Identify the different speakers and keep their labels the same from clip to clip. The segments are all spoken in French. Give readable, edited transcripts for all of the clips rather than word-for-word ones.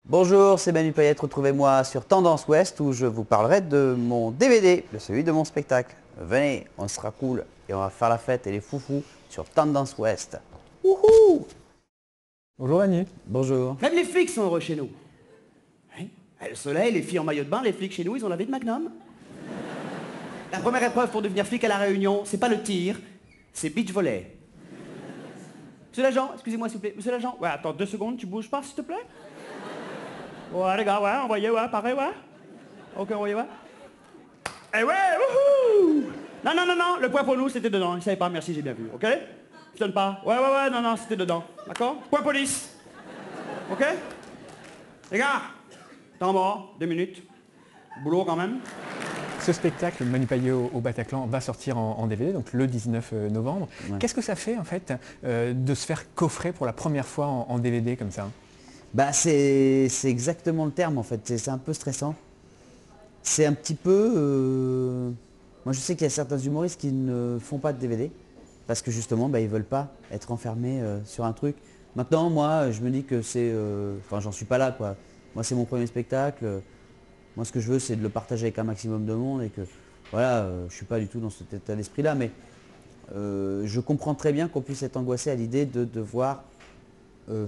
Speaker 1: Bonjour, c'est Manu Payette, retrouvez-moi sur Tendance Ouest où je vous parlerai de mon DVD, de celui de mon spectacle. Venez, on sera cool et on va faire la fête et les foufous sur Tendance Ouest. Wouhou!
Speaker 2: Bonjour Annie.
Speaker 1: Bonjour.
Speaker 3: Même les flics sont heureux chez nous. Oui. Le soleil, les filles en maillot de bain, les flics chez nous, ils ont la vie de Magnum. La première épreuve pour devenir flic à La Réunion, c'est pas le tir, c'est beach volley. Monsieur l'agent, excusez-moi s'il vous plaît. Monsieur l'agent, ouais, attends 2 secondes, tu bouges pas s'il te plaît? Ouais les gars, ouais, envoyez, ouais, pareil, ouais. Ok, envoyez, ouais. Eh ouais, wouhou! Non, non, non, non, le point pour nous, c'était dedans. Il savait pas, merci, j'ai bien vu, ok? Je donne pas. Ouais, ouais, ouais, non, non, c'était dedans. D'accord? Point police. Ok? Les gars, temps mort, 2 minutes. Boulot quand même.
Speaker 2: Ce spectacle, Manu Payet au Bataclan, va sortir en DVD, donc le 19 novembre.
Speaker 1: Ouais.
Speaker 2: Qu'est-ce que ça fait en fait de se faire coffrer pour la première fois en DVD comme ça?
Speaker 1: Bah c'est exactement le terme en fait, c'est un peu stressant. C'est un petit peu... Moi je sais qu'il y a certains humoristes qui ne font pas de DVD parce que justement bah, ils veulent pas être enfermés sur un truc. Maintenant moi je me dis que c'est... Enfin j'en suis pas là quoi. Moi c'est mon premier spectacle. Moi ce que je veux c'est de le partager avec un maximum de monde et que voilà, je suis pas du tout dans cet état d'esprit là mais je comprends très bien qu'on puisse être angoissé à l'idée de devoir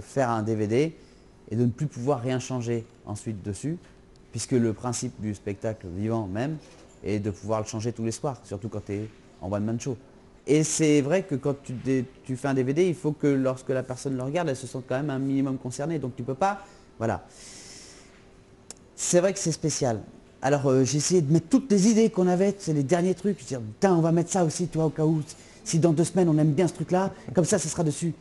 Speaker 1: faire un DVD et de ne plus pouvoir rien changer ensuite dessus, puisque le principe du spectacle vivant même est de pouvoir le changer tous les soirs, surtout quand tu es en one-man show. Et c'est vrai que quand tu fais un DVD, il faut que lorsque la personne le regarde, elle se sente quand même un minimum concernée, donc tu peux pas... Voilà. C'est vrai que c'est spécial. Alors j'ai essayé de mettre toutes les idées qu'on avait, c'est les derniers trucs, je dis putain on va mettre ça aussi, toi au cas où, si dans 2 semaines on aime bien ce truc-là, comme ça sera dessus.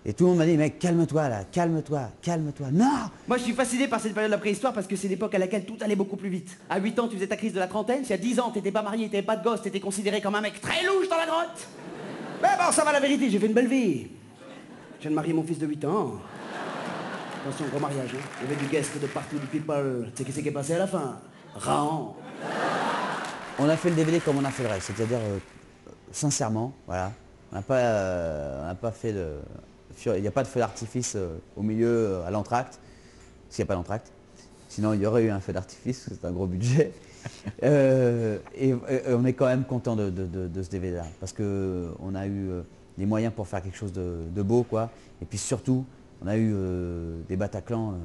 Speaker 1: Et tout le monde m'a dit, mec, calme-toi là, calme-toi, calme-toi. Non!
Speaker 3: Moi je suis fasciné par cette période de la préhistoire parce que c'est l'époque à laquelle tout allait beaucoup plus vite. À 8 ans tu faisais ta crise de la trentaine, si à 10 ans t'étais pas marié, t'avais pas de gosse, t'étais considéré comme un mec très louche dans la grotte. Mais bon ça va la vérité, j'ai fait une belle vie. Je viens de marier mon fils de 8 ans. Attention, gros mariage, hein. Il y avait du guest de partout, du people. Tu sais qu'est-ce qui est passé à la fin? Raon.
Speaker 1: On a fait le DVD comme on a fait le reste, c'est-à-dire sincèrement, voilà. On n'a pas fait de... Il n'y a pas de feu d'artifice au milieu à l'entracte, parce qu'il n'y a pas d'entracte. Sinon il y aurait eu un feu d'artifice, c'est un gros budget. Et on est quand même content de ce DVD-là, parce qu'on a eu les moyens pour faire quelque chose de beau, quoi. Et puis surtout, on a eu des Bataclans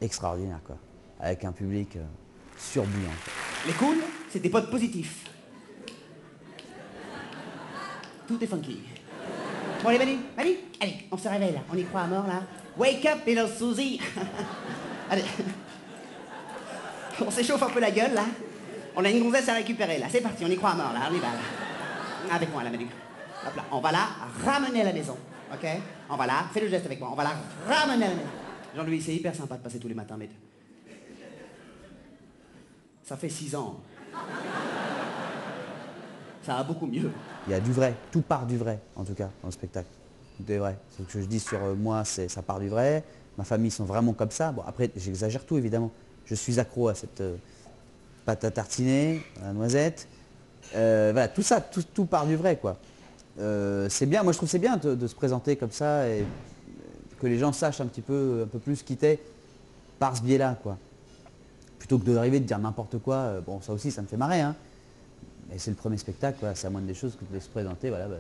Speaker 1: extraordinaires, quoi, avec un public surbouillant.
Speaker 3: Les cools, c'est des potes positifs. Tout est funky. Bon allez Manu, Manu, allez, on se réveille là, on y croit à mort là. Wake up little Susie. Allez. On s'échauffe un peu la gueule là. On a une gonzesse à récupérer là, c'est parti, on y croit à mort là, on y va là. Avec moi là Manu. Hop là, on va la ramener à la maison, ok? On va la, fais le geste avec moi, on va la ramener à la maison. Jean-Louis, c'est hyper sympa de passer tous les matins, mais... Ça fait 6 ans. Ça va beaucoup mieux.
Speaker 1: Il y a du vrai, tout part du vrai, en tout cas, dans le spectacle. Tout est vrai. Ce que je dis sur moi, ça part du vrai. Ma famille sont vraiment comme ça. Bon, après, j'exagère tout, évidemment. Je suis accro à cette pâte à tartiner, à la noisette. Voilà, tout ça, tout part du vrai, quoi. C'est bien, moi je trouve que c'est bien de se présenter comme ça et que les gens sachent un peu plus qui t'es par ce biais-là, quoi. Plutôt que d'arriver de dire n'importe quoi, bon ça aussi ça me fait marrer, hein. Et c'est le premier spectacle, voilà, c'est la moindre des choses que de se présenter, voilà, bah,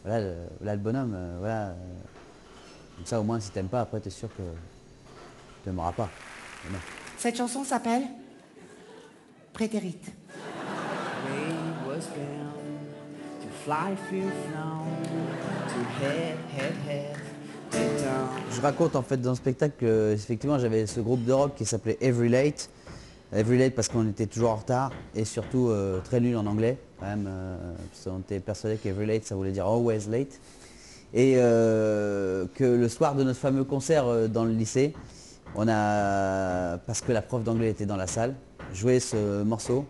Speaker 1: voilà le bonhomme, voilà. Comme ça au moins si t'aimes pas, après t'es sûr que tu n'aimeras pas. Voilà.
Speaker 3: Cette chanson s'appelle Prétérite. We was bound to fly through flown, to head down.
Speaker 1: Je raconte en fait dans le spectacle que effectivement j'avais ce groupe de rock qui s'appelait Every Late. Every Late parce qu'on était toujours en retard et surtout très nul en anglais quand même. Parce qu'on était persuadé qu'Every Late ça voulait dire always late. Et que le soir de notre fameux concert dans le lycée, on a, parce que la prof d'anglais était dans la salle, joué ce morceau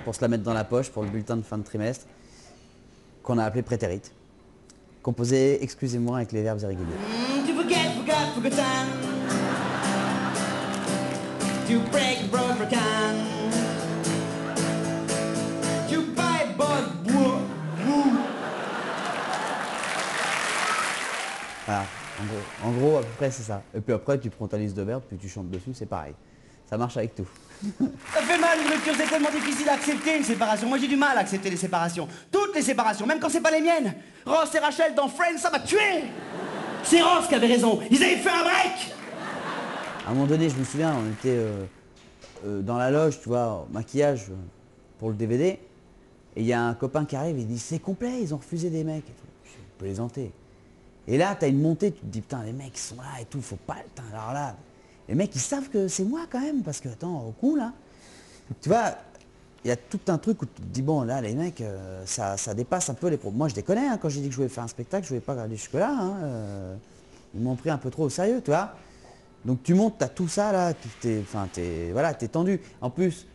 Speaker 1: pour se la mettre dans la poche pour le bulletin de fin de trimestre qu'on a appelé Prétérite, composé exclusivement avec les verbes irréguliers.
Speaker 3: To forgotten. To break broken. To buy bug.
Speaker 1: Voilà. En gros, à peu près, c'est ça. Et puis après, tu prends ta liste de verbes, puis tu chantes dessus, c'est pareil. Ça marche avec tout.
Speaker 3: Ça fait mal une rupture, c'est tellement difficile à accepter une séparation. Moi j'ai du mal à accepter les séparations. Toutes les séparations, même quand c'est pas les miennes. Ross et Rachel dans Friends, ça m'a tué. C'est Ross qui avait raison, ils avaient fait un break.
Speaker 1: À un moment donné, je me souviens, on était dans la loge, tu vois, au maquillage pour le DVD. Et il y a un copain qui arrive et il dit c'est complet, ils ont refusé des mecs. Je suis plaisanté. Et là, t'as une montée, tu te dis putain, les mecs ils sont là et tout, faut pas. Putain, alors là, les mecs ils savent que c'est moi quand même, parce que attends, au coup là. Tu vois, il y a tout un truc où tu te dis bon là, les mecs, ça dépasse un peu les problèmes. Moi je déconnais, hein, quand j'ai dit que je voulais faire un spectacle, je voulais pas aller jusque-là. Hein, ils m'ont pris un peu trop au sérieux, tu vois. Donc tu montes, t'as tout ça là, t'es tendu. En plus,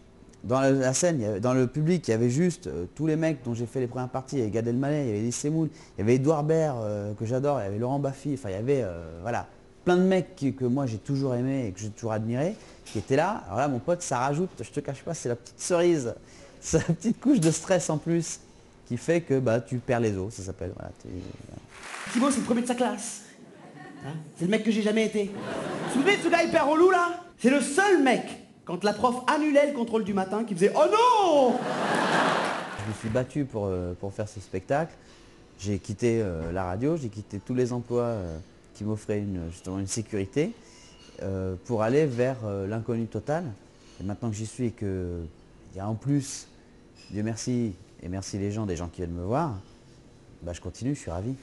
Speaker 1: dans la scène, dans le public, il y avait juste tous les mecs dont j'ai fait les premières parties. Il y avait Gad Elmaleh, il y avait Elie Semoun, il y avait Edouard Baird que j'adore, il y avait Laurent Baffy, enfin il y avait voilà, plein de mecs que moi j'ai toujours aimé et que j'ai toujours admiré, qui étaient là. Alors là mon pote, ça rajoute, je te cache pas, c'est la petite cerise, c'est la petite couche de stress en plus qui fait que bah, tu perds les os, ça s'appelle. Voilà,
Speaker 3: Thibaut, c'est le premier de sa classe. Hein, c'est le mec que j'ai jamais été. Vous vous souvenez de ce gars hyper relou là? C'est le seul mec, quand la prof annulait le contrôle du matin, qui faisait « Oh non !»
Speaker 1: Je me suis battu pour faire ce spectacle. J'ai quitté la radio, j'ai quitté tous les emplois qui m'offraient justement une sécurité pour aller vers l'inconnu total. Et maintenant que j'y suis et qu'il y a en plus, Dieu merci, et merci les gens, des gens qui viennent me voir, bah, je continue, je suis ravi.